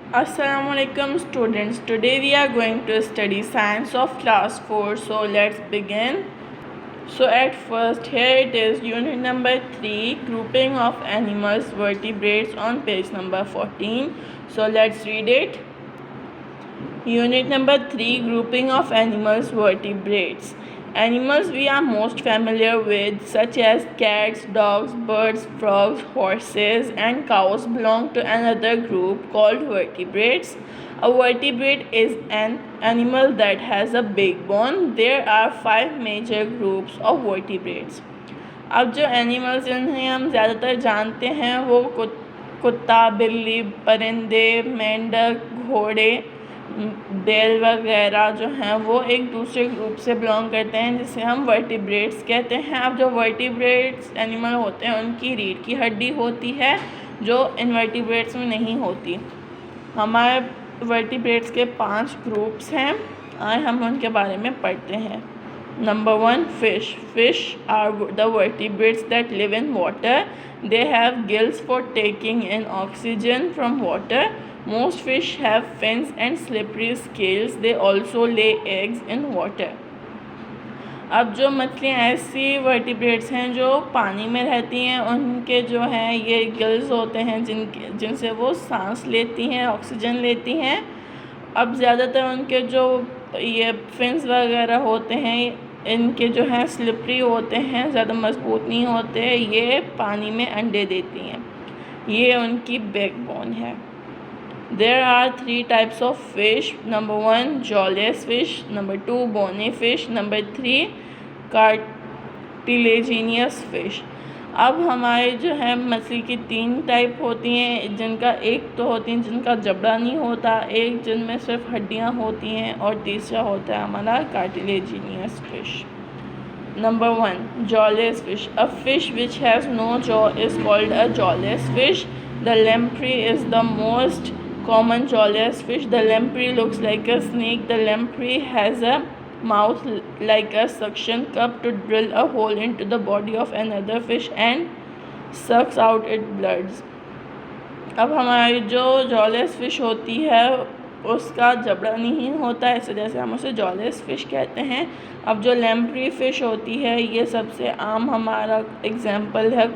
Assalamualaikum students. Today we are going to study science of class 4. So let's begin. So at first here it is unit number 3, grouping of animals vertebrates, on page number 14. So let's read it. Unit number 3, grouping of animals vertebrates. Animals we are most familiar with, such as cats, dogs, birds, frogs, horses, and cows, belong to another group called vertebrates. A vertebrate is an animal that has a big bone. There are 5 major groups of vertebrates. अब जो animals जिन्हें हम ज़्यादातर जानते हैं वो कुत्ता, बिल्ली, परिंदे, मेंढक, घोड़े, बैल वगैरह जो हैं वो एक दूसरे ग्रुप से बिलोंग करते हैं, जिसे हम वर्टिब्रेट्स कहते हैं। अब जो वर्टिब्रेट्स एनिमल होते हैं उनकी रीढ़ की हड्डी होती है जो इनवर्टिब्रेट्स में नहीं होती। हमारे वर्टिब्रेट्स के 5 ग्रुप्स हैं, आज हम उनके बारे में पढ़ते हैं। Number 1, fish. Fish are the vertebrates that live in water. They have gills for taking in oxygen from water. Most fish have fins and slippery scales. They also lay eggs in water. अब जो मछलियाँ ऐसी vertebrates हैं जो पानी में रहती हैं, उनके जो हैं ये गिल्स होते हैं जिनसे वो सांस लेती हैं, ऑक्सीजन लेती हैं। अब ज़्यादातर उनके जो ये फिन्स वगैरह होते हैं इनके जो हैं स्लिपरी होते हैं, ज़्यादा मजबूत नहीं होते, ये पानी में अंडे देती हैं। ये उनकी बैकबोन है। There are 3 types of fish. Number 1, jawless fish. Number 2, bony fish. Number 3, cartilaginous fish. अब हमारे जो है मछली की 3 टाइप होती हैं, जिनका एक तो होती हैं जिनका जबड़ा नहीं होता, एक जिनमें सिर्फ हड्डियां होती हैं, और तीसरा होता है हमारा cartilaginous fish. Number 1, jawless fish. A fish which has no jaw is called a jawless fish. The lamprey is the most common jawless fish. The lamprey looks like a snake. The lamprey has a mouth like a suction cup to drill a hole into the body of another fish and sucks out its blood. अब हमारी जो jawless fish होती है उसका जबड़ा नहीं होता, इस वजह से हम उसे जॉलेस फिश कहते हैं। अब जो लैम्प्री फ़िश होती है ये सबसे आम हमारा एग्जाम्पल है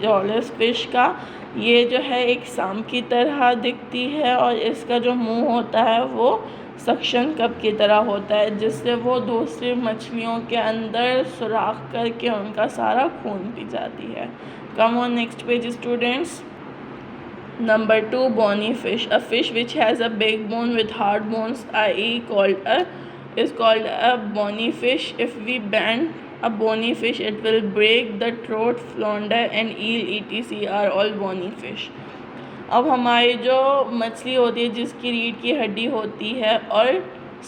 जॉलेस फिश का। ये जो है एक सांप की तरह दिखती है और इसका जो मुंह होता है वो सक्शन कप की तरह होता है, जिससे वो दूसरी मछलियों के अंदर सुराख करके उनका सारा खून पी जाती है। Come on next page students. Number 2, bony fish. A fish which has a big bone with hard bones, i.e. is called a bony fish. If we bend a bony fish, it will break. The trout, flounder and eel etc. are all bony fish. अब हमारी जो मछली होती है जिसकी रीढ़ की हड्डी होती है और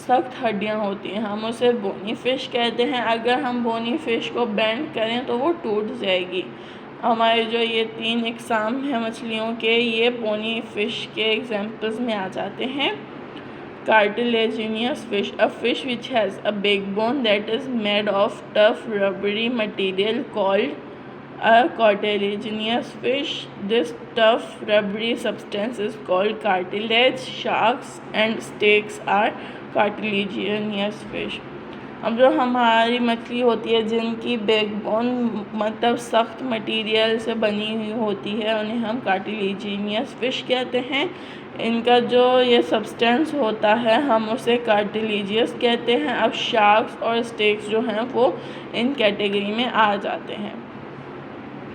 सख्त हड्डियाँ होती हैं, हम उसे बोनी फ़िश कहते हैं। अगर हम बोनी फ़िश को बेंड करें तो वो टूट जाएगी। हमारे जो ये 3 इकसाम हैं मछलियों के, ये बोनी फ़िश के एग्जाम्पल्स में आ जाते हैं। Cartilaginous fish. A fish which has a big bone that is made of tough rubbery material called a cartilaginous fish. This tough rubbery substance is called cartilage. Sharks and snakes are cartilaginous fish. अब जो हमारी मछली होती है जिनकी backbone मतलब सख्त material से बनी हुई होती है, उन्हें हम कार्टिलेजिनियस फ़िश कहते हैं। इनका जो ये सब्सटेंस होता है हम उसे कार्टिलेजियस कहते हैं। अब शार्क्स और स्टेक्स जो हैं वो इन कैटेगरी में आ जाते हैं।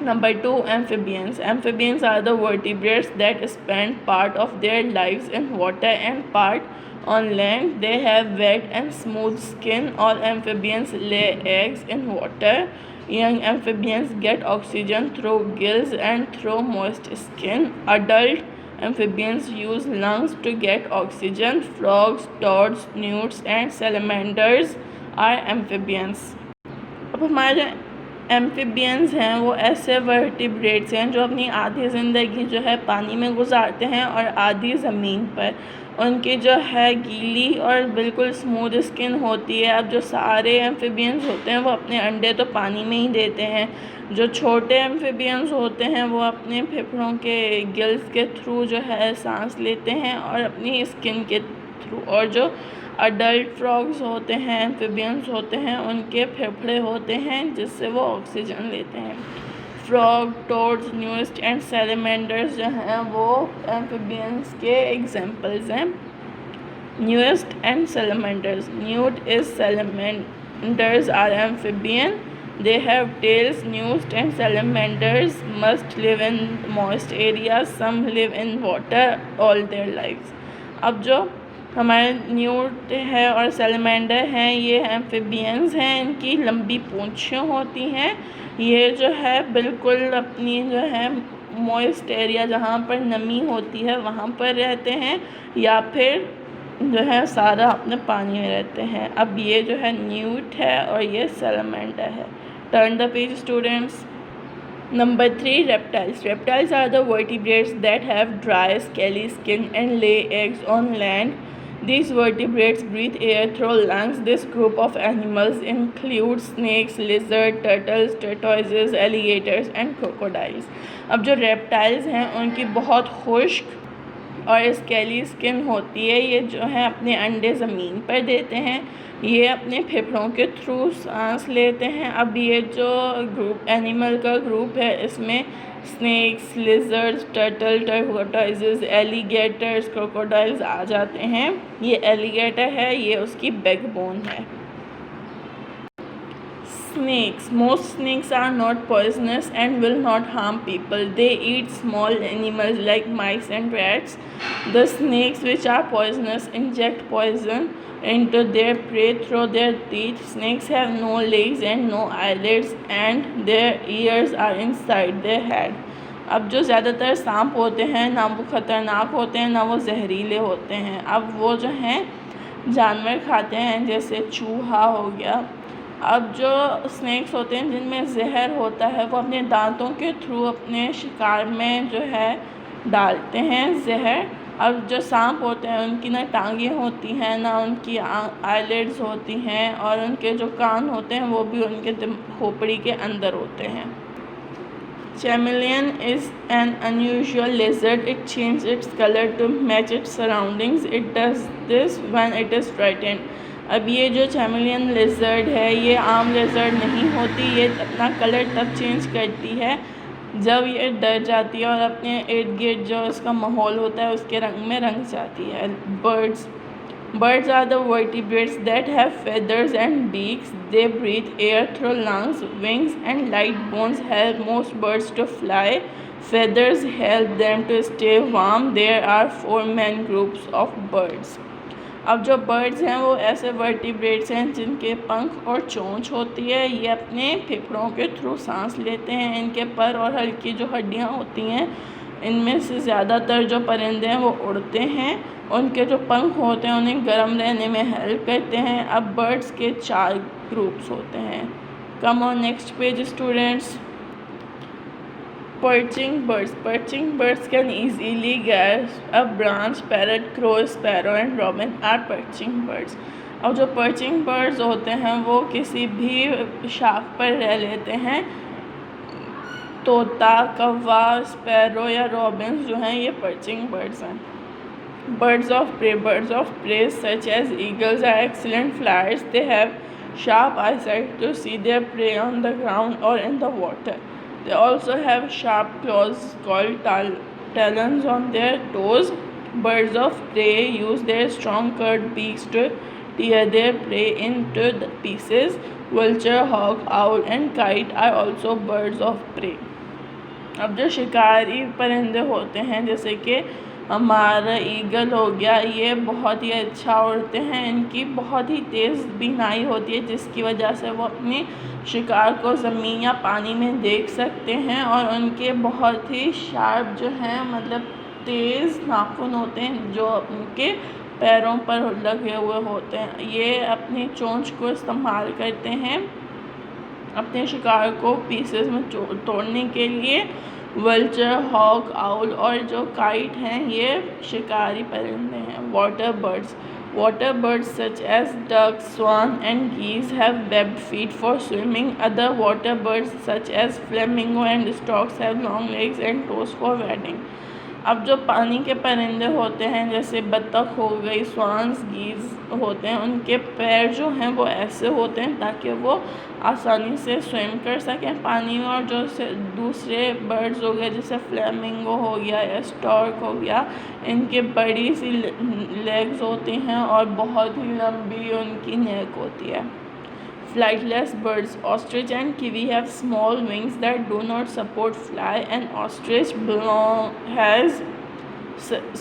Number 2, amphibians. Amphibians are the vertebrates that spend part of their lives in water and part on land. They have wet and smooth skin. All amphibians lay eggs in water. Young amphibians get oxygen through gills and through moist skin. Adult amphibians use lungs to get oxygen. Frogs, toads, newts and salamanders are amphibians. अब हमारे amphibians हैं वो ऐसे vertebrates हैं जो अपनी आधी ज़िंदगी जो है पानी में गुजारते हैं और आधी ज़मीन पर। उनकी जो है गीली और बिल्कुल स्मूथ स्किन होती है। अब जो सारे एम्फीबियंस होते हैं वो अपने अंडे तो पानी में ही देते हैं। जो छोटे एम्फीबियंस होते हैं वो अपने फेफड़ों के गिल्स के थ्रू जो है सांस लेते हैं और अपनी स्किन के थ्रू। और जो अडल्ट फ्रॉग्स होते हैं, एम्फीबियंस होते हैं, उनके फेफड़े होते हैं जिससे वो ऑक्सीजन लेते हैं। फ्रॉग, टोड्स, न्यूस्ट एंड सैलमेंडर्स जो हैं वो एम्फीबियंस के एग्जांपल्स हैं। न्यूस्ट and salamanders. Newt is salamanders are amphibian. They have tails. Newts and salamanders must live in moist areas. Some live in water all their lives. अब जो हमारे न्यूट है और सैलमेंडर हैं ये एम्फीबियंस हैं। इनकी लंबी पूंछें होती हैं। ये जो है बिल्कुल अपनी जो है मॉइस्ट एरिया जहाँ पर नमी होती है वहाँ पर रहते हैं या फिर जो है सारा अपने पानी में रहते हैं। अब ये जो है न्यूट है और ये सैलमेंडर है। Turn the page students. Number 3, reptiles. Reptiles are the vertebrates that have dry, scaly skin and lay eggs on land. These vertebrates breathe air through lungs. This group of animals includes snakes, lizards, turtles, tortoises, alligators and crocodiles. अब जो reptiles हैं उनकी बहुत खुश्क और scaly skin होती है। ये जो है अपने अंडे ज़मीन पर देते हैं। ये अपने फेफड़ों के थ्रू सांस लेते हैं। अब ये जो ग्रुप एनिमल का ग्रुप है इसमें snakes, lizards, turtle, tortoises, alligators, crocodiles आ जाते हैं। ये एलिगेटर है, ये उसकी बैकबोन है। Snakes. Most snakes are not poisonous and will not harm people. They eat small animals like mice and rats. The snakes which are poisonous inject poison into their prey through their teeth. Snakes have no legs and no eyelids and their ears are inside their head. अब जो ज़्यादातर सांप होते हैं ना वो ख़तरनाक होते हैं ना वो जहरीले होते हैं। अब वो जो हैं जानवर खाते हैं जैसे चूहा हो गया। अब जो स्नेक्स होते हैं जिनमें जहर होता है वो अपने दांतों के थ्रू अपने शिकार में जो है डालते हैं जहर। अब जो सांप होते हैं उनकी ना टांगें होती हैं ना उनकी आईलिड्स होती हैं और उनके जो कान होते हैं वो भी उनके खोपड़ी के अंदर होते हैं। Chameleon is an unusual lizard. It changes its color to match its surroundings. It does this when it is frightened. अब ये जो चैमिलियन लिजर्ड है ये आम लिजर्ड नहीं होती। ये अपना कलर तब चेंज करती है जब ये डर जाती है और अपने इर्द गिर्द जो इसका माहौल होता है उसके रंग में रंग जाती है। Birds are the vertebrates that have feathers and beaks. They breathe air through lungs. Wings and light bones help most birds to fly. Feathers help them to stay warm. There are 4 main groups of birds. अब जो birds हैं वो ऐसे vertebrates हैं जिनके पंख और चोंच होती है। ये अपने फेफड़ों के थ्रू सांस लेते हैं। इनके पर और हल्की जो हड्डियाँ होती हैं इनमें से ज़्यादातर जो परिंदे हैं वो उड़ते हैं। उनके जो पंख होते हैं उन्हें गर्म रहने में हेल्प करते हैं। अब बर्ड्स के 4 ग्रुप्स होते हैं। Come on next page students. Perching birds. Perching birds can easily grasp a branch. Parrot, crow, sparrow and robin are perching birds. और जो perching birds होते हैं वो किसी भी शाख पर रह लेते हैं। तोता, कौवा, स्पैरो या रॉबिन जो हैं ये perching birds हैं। Birds of prey. Birds of prey such as eagles are excellent flyers. They have sharp eyesight to see their prey on the ground or in the water. They also have sharp claws called talons on their toes. Birds of prey use their strong curved beaks to tear their prey into the pieces. Vulture, hawk, owl and kite are also birds of prey. अब जो शिकारी परिंदे होते हैं जैसे कि हमारा eagle हो गया, ये बहुत ही अच्छा उड़ते हैं। इनकी बहुत ही तेज़ बीनाई होती है जिसकी वजह से वो अपने शिकार को ज़मीन या पानी में देख सकते हैं। और उनके बहुत ही शार्प जो हैं मतलब तेज़ नाखून होते हैं जो उनके पैरों पर लगे हुए होते हैं। ये अपनी चोंच को इस्तेमाल करते हैं अपने शिकार को पीसेस में तोड़ने के लिए। वल्चर, हॉक, आउल और जो काइट हैं ये शिकारी परिंदे हैं। Water birds such as duck, swan and geese have webbed feet for swimming. Other water birds such as flamingo and storks have long legs and toes for wading. अब जो पानी के परिंदे होते हैं जैसे बत्तख हो गई, स्वान्स, गीज होते हैं, उनके पैर जो हैं वो ऐसे होते हैं ताकि वो आसानी से स्विम कर सकें पानी में। और जो दूसरे बर्ड्स हो गए जैसे फ्लेमिंगो हो गया या स्टॉर्क हो गया, इनके बड़ी सी लेग्स होती हैं और बहुत ही लंबी उनकी नेक होती है। Flightless birds, ostrich and kiwi have small wings that do not support fly. An ostrich has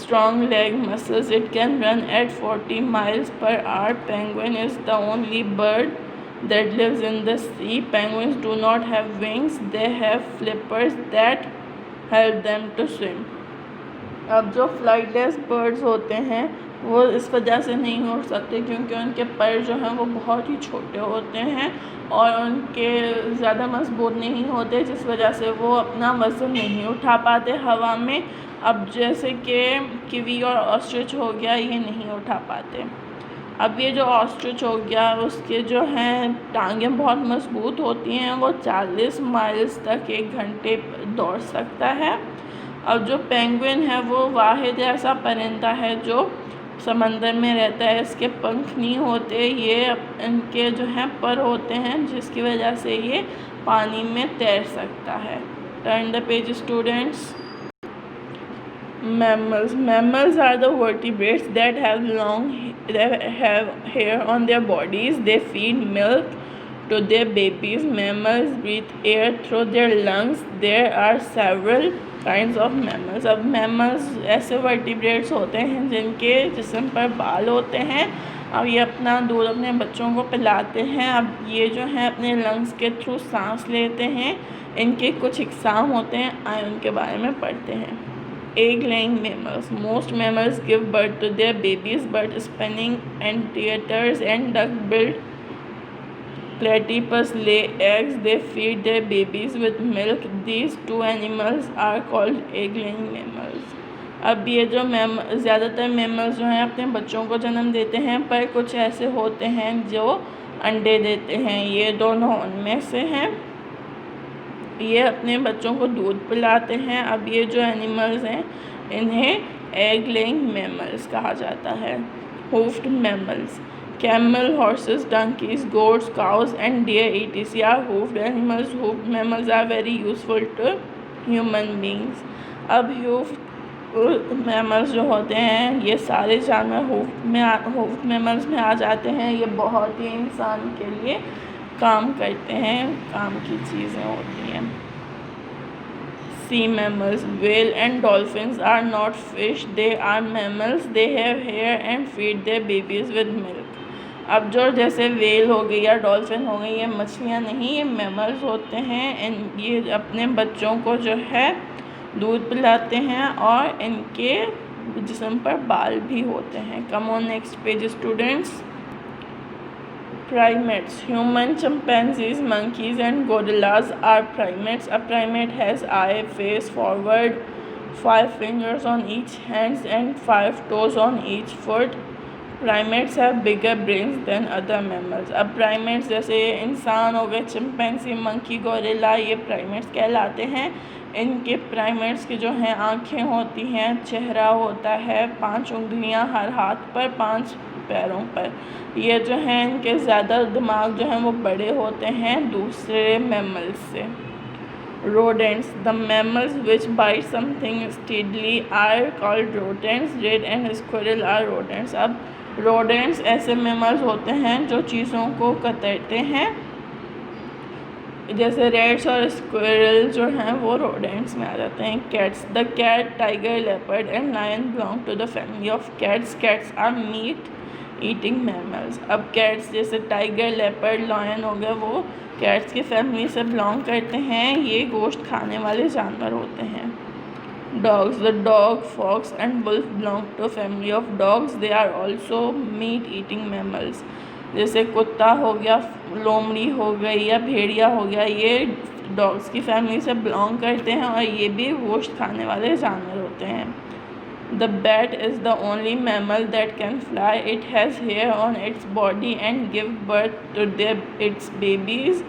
strong leg muscles. It can run at 40 miles per hour. Penguin is the only bird that lives in the sea. Penguins do not have wings. They have flippers that help them to swim. अब जो flightless birds होते हैं वो इस वजह से नहीं उड़ सकते क्योंकि उनके पर जो हैं वो बहुत ही छोटे होते हैं और उनके ज़्यादा मजबूत नहीं होते, जिस वजह से वो अपना वज़न नहीं उठा पाते हवा में। अब जैसे कि किवी और ऑस्ट्रिच हो गया, ये नहीं उठा पाते। अब ये जो ऑस्ट्रिच हो गया उसके जो हैं टांगें बहुत मजबूत होती हैं, वो 40 माइल्स तक 1 घंटे दौड़ सकता है। अब जो पेंगुइन है वो वाहिद ऐसा परिंदा है जो समंदर में रहता है। इसके पंख नहीं होते, ये इनके जो हैं पर होते हैं जिसकी वजह से ये पानी में तैर सकता है। Turn the page students. Mammals are the vertebrates that have hair on their bodies. They feed milk to their babies. Mammals breathe air through their lungs. There are several kinds of mammals. अब mammals ऐसे vertebrates होते हैं जिनके जिस्म पर बाल होते हैं। अब ये अपना दूध अपने बच्चों को पिलाते हैं। अब ये जो है अपने लंग्स के थ्रू सांस लेते हैं। इनके कुछ एग्जाम होते हैं, आए उनके बारे में पढ़ते हैं। Egg-laying mammals. Most mammals give birth to their babies, but spinning anteaters and duck-billed platypus lay eggs. They feed their babies with milk. These two animals are called egg-laying mammals. अब ये जो ज़्यादातर mammals जो हैं अपने बच्चों को जन्म देते हैं, पर कुछ ऐसे होते हैं जो अंडे देते हैं। ये दोनों उनमें से हैं। ये अपने बच्चों को दूध पिलाते हैं। अब ये जो एनिमल्स हैं इन्हें एग लेइंग मैमल्स कहा जाता है। Hoofed mammals. Camel, horses, donkeys, goats, cows and deer etc are hoofed animals. Hoofed mammals are very useful to human beings. अब होफ्ड मैमल्स जो होते हैं ये सारे जानवर होफ्ड मैमल्स में आ जाते हैं। ये बहुत ही इंसान के लिए काम करते हैं, काम की चीज़ें होती हैं। Sea mammals. Whale and dolphins are not fish, they are mammals. They have hair and feed their babies with milk. अब जो जैसे व्हेल हो गई या डॉल्फिन हो गई, ये मछलियाँ नहीं, ये मैमल्स होते हैं। ये अपने बच्चों को जो है दूध पिलाते हैं और इनके जिस्म पर बाल भी होते हैं। Come on next page students. Primates. Human, chimpanzees, monkeys and gorillas are primates. A primate has eye, face, forward, 5 fingers on each hand and 5 toes on each foot. Primates have bigger brains than other mammals. अब primates जैसे इंसान हो गए, chimpanzee, monkey, gorilla, ये primates कहलाते हैं। इनके primates की जो हैं आँखें होती हैं, चेहरा होता है, 5 उंगलियां हर हाथ पर, 5 पैरों पर। ये जो हैं इनके ज़्यादा दिमाग जो हैं वो बड़े होते हैं दूसरे मैमल्स से। Rodents. The mammals which bite something steadily are called rodents. Rat and squirrel are rodents. अब rodents ऐसे mammals होते हैं जो चीज़ों को कतरते हैं, जैसे rats और squirrel जो हैं वो rodents में आ जाते हैं। Cats. The cat, tiger, leopard and lion belong to the family of cats. Cats are meat eating mammals. अब cats जैसे tiger, leopard, lion हो गए, वो cats की फैमिली से belong करते हैं। ये गोश्त खाने वाले जानवर होते हैं। Dogs. The dog, fox and wolf belong to family of dogs. They are also meat eating mammals. जैसे कुत्ता हो गया, लोमड़ी हो गई या भेड़िया हो गया, ये डॉग्स की फैमिली से बिलोंग करते हैं और ये भी गोश्त खाने वाले जानवर होते हैं। The bat is the only mammal that can fly. It has hair on its body and gives birth to its babies.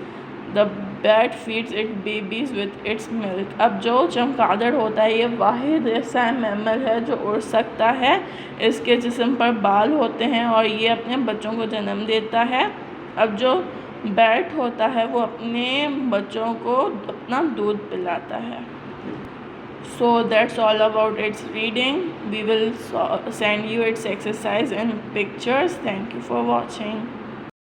The bat feeds its babies with its milk. अब जो चमगादड़ होता है ये वाहिद ऐसा मैमल है जो उड़ सकता है। इसके जिस्म पर बाल होते हैं और ये अपने बच्चों को जन्म देता है। अब जो बैट होता है वो अपने बच्चों को अपना दूध पिलाता है। So that's all about its reading. We will send you its exercise in pictures. Thank you for watching.